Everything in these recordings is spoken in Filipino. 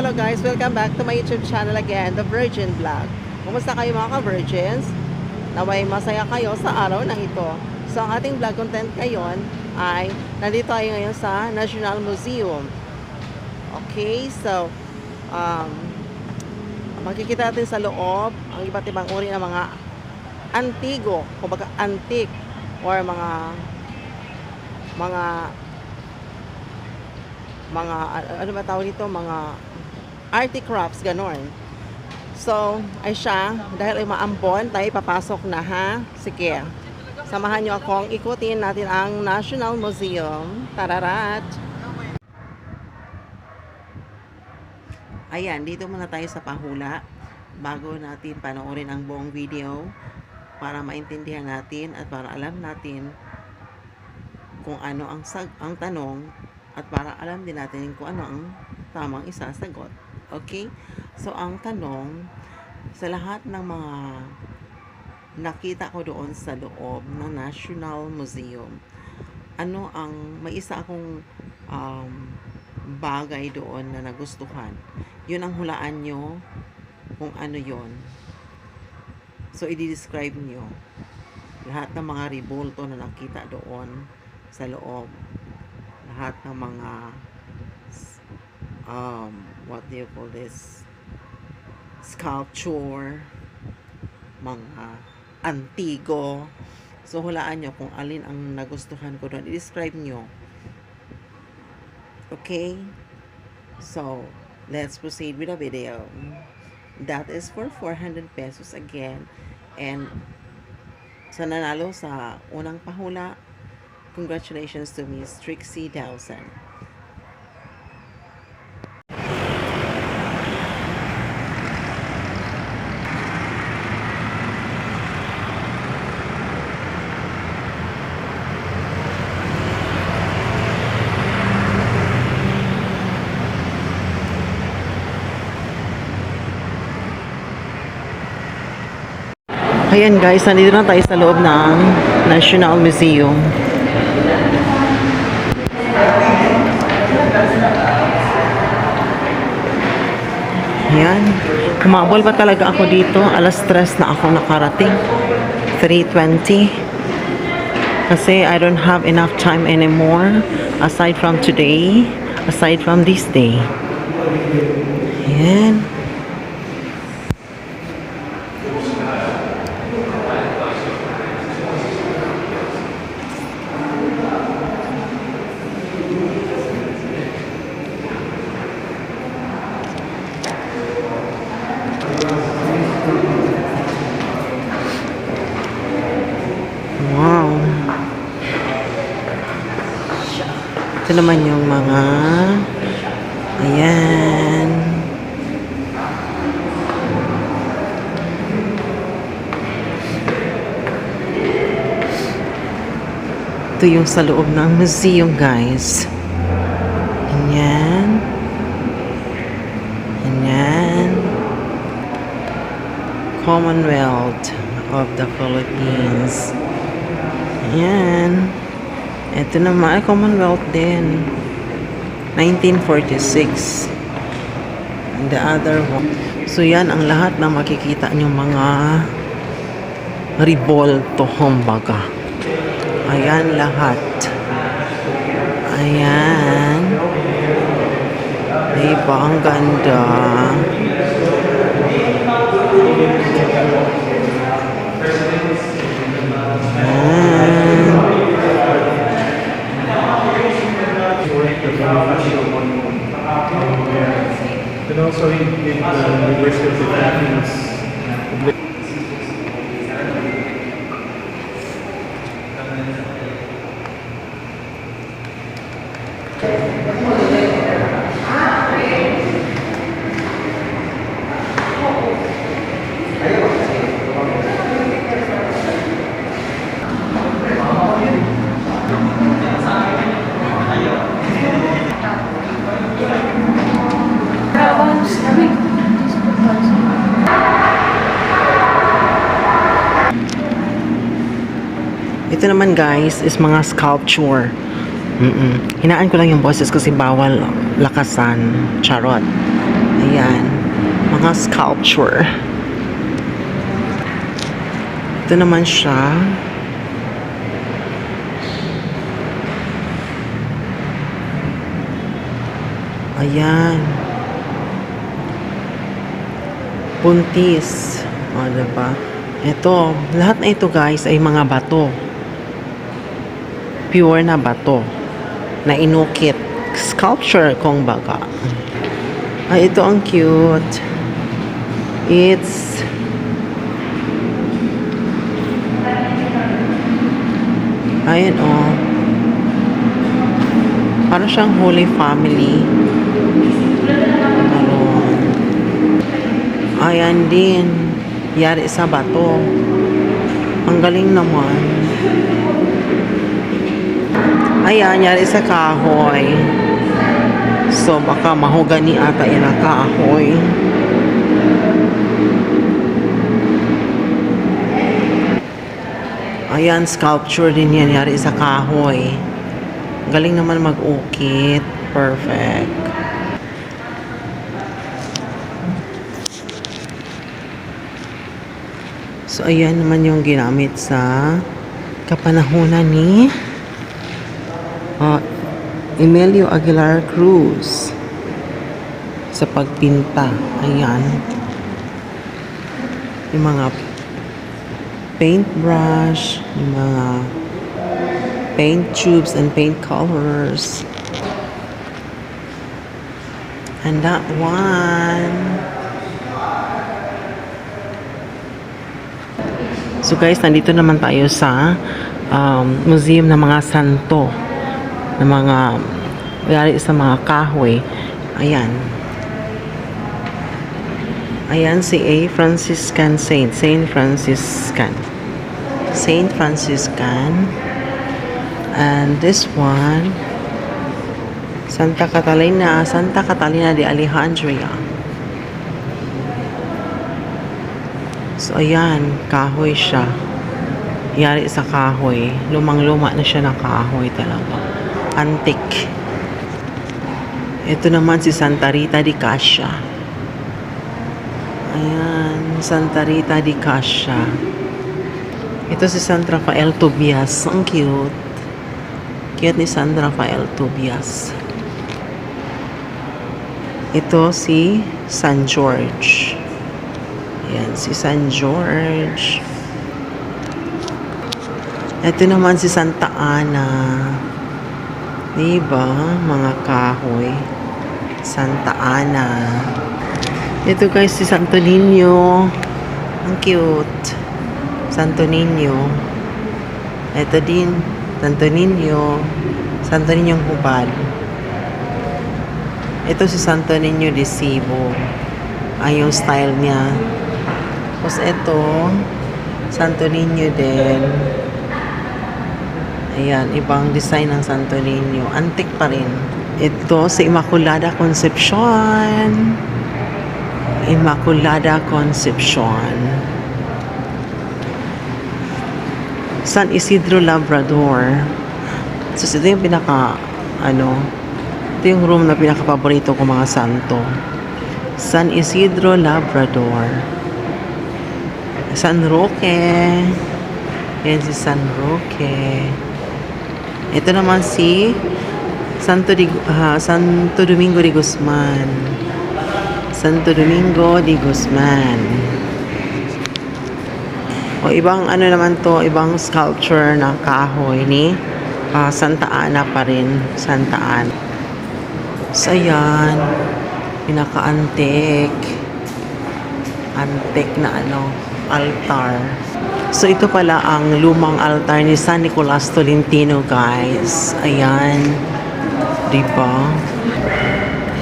Hello guys, welcome back to my YouTube channel again, The Virgin Vlog. Kumusta kayo mga ka-virgins? Naway masaya kayo sa araw na ito. So ang ating vlog content ngayon ay nandito tayo ngayon sa National Museum. Okay, so makikita natin sa loob ang iba't ibang uri ng mga antigo, kumbaga antique or mga ano ba tawag dito, mga articrafts, ganon. So, ay siya, dahil ay maambon, tayo papasok na ha. Sige, samahan nyo akong ikutin natin ang National Museum. Tararat! Ayan, dito muna tayo sa pahula bago natin panoorin ang buong video para maintindihan natin at para alam natin kung ano ang tanong at para alam din natin kung ano ang tamang isasagot. Okay? So, ang tanong, sa lahat ng mga nakita ko doon sa loob ng National Museum, ano ang, may isa akong bagay doon na nagustuhan. Yun ang hulaan nyo kung ano yun. So, i-describe nyo lahat ng mga rebulto na nakita doon sa loob. Lahat ng mga what do you call this, sculpture, mga antigo. So hulaan nyo kung alin ang nagustuhan ko doon, i-describe nyo. Okay, so let's proceed with the video. That is for 400 pesos again. And sa nanalo sa unang pahula, congratulations to Miss Trixie Dawson. Ayan guys, nandito na tayo sa loob ng National Museum. Ayan. Humabol pa talaga ako dito. Alas 3 na ako nakarating. 3:20. Kasi I don't have enough time anymore. Aside from today. Aside from this day. Ayan. Wow. Ito naman yung mga ayan. Ito yung sa loob ng museum guys. Ayan. Ayan. Commonwealth of the Philippines. Ayan. Ito naman ay Commonwealth din. 1946. And the other one. So yan ang lahat na makikita nyo mga rebulto kumbaga. Ayan lahat. Ayan. Diba ang ganda. And also in the University of the Philippines. Ito naman guys is mga sculpture. Hinaan ko lang yung boses kasi bawal lakasan. Charot. Ayan. Mga sculpture. Ito naman siya. Ayan. Puntis. O, diba? Ito. Lahat na ito, guys, ay mga bato. Pure na bato. Na inukit. Sculpture kung baga. Ay, ito ang cute. It's ayan, oh. Para siyang Holy Family. Meron. Ayan din. Yari sa bato. Ang galing naman. Ayan, yari sa kahoy. So, baka mahogani ata yan ang kahoy. Ayan, sculpture din yan. Yari sa kahoy. Galing naman mag-ukit. Perfect. So, ayan naman yung ginamit sa kapanahunan ni Emilio Aguilar Cruz sa pagpinta. Ayan. Yung mga paintbrush, yung mga paint tubes and paint colors. And that one. So guys, nandito naman tayo sa museum ng mga santo. Ng mga yari sa mga kahoy. Ayan. Ayan si A. Franciscan Saint. Saint Franciscan. Saint Franciscan. And this one, Santa Catalina de Alejandria. So, ayan, kahoy siya. Yari sa kahoy. Lumang-luma na siya ng kahoy talaga. Antique. Ito naman si Santa Rita di Cascia. Ayan, Santa Rita di Cascia. Ito si San Rafael Tobias. Ang cute. Cute ni San Rafael Tobias. Ito si San George. Ayan, si San George. Ito naman si Santa Ana. Diba? Mga kahoy. Santa Ana. Ito guys, si Santo Niño. Ang cute. Santo Niño. Ito din, Santo Niño. Santo Niño Hubad. Ito si Santo Niño de Cebu. Ay, yung style niya. Tapos ito, Santo Niño din. Ayan, ibang design ng Santo Niño. Antique pa rin. Ito si Immaculada Concepcion. Immaculada Concepcion. San Isidro Labrador. So, ito yung ito yung room na pinaka-paborito ko mga santo. San Isidro Labrador. San Roque. Yan si San Roque. Ito naman si Santo Domingo de Guzman. Santo Domingo de Guzman. O ibang naman to, ibang sculpture ng kahoy ni Santa Ana pa rin. Santa Ana. So yan, pinaka-antique. Antique na altar. So ito pala ang lumang altar ni San Nicolas Tolentino, guys. Ayan. Diba?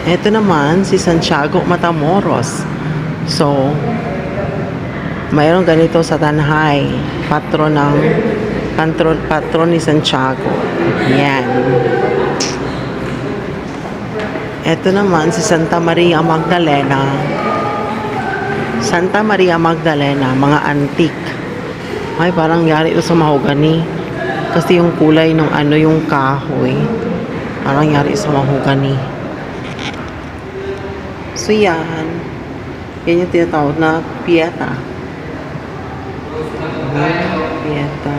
Ito naman si Santiago Matamoros. So mayroon ganito sa Tanhay, patron ni Santiago. Yan. Ito naman si Santa Maria Magdalena. Santa Maria Magdalena, mga antique. Ay, parang yari ito sa mahogani. Kasi yung kulay ng yung kahoy. Parang yari sa mahogani. So yan. Yan yung tinatawag na pieta. Pieta.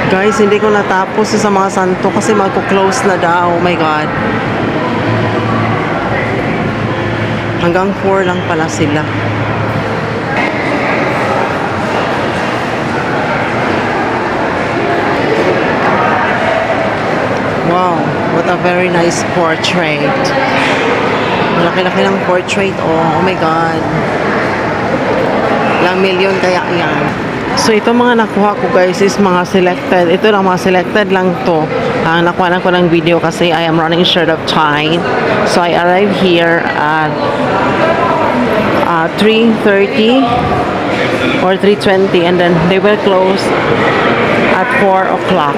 Guys, hindi ko natapos sa mga santo kasi magko-close na daw. Oh my God. Hanggang 4 lang pala sila. Wow, what a very nice portrait. Laki-laki ng portrait. Oh my God. Ilang milyon kaya yan. So, ito mga nakuha ko guys is mga selected. Ito lang, mga selected lang to. Nakuha lang ko ng video kasi I am running short of time. So, I arrived here at 3:30 or 3:20 and then they will close at 4 o'clock.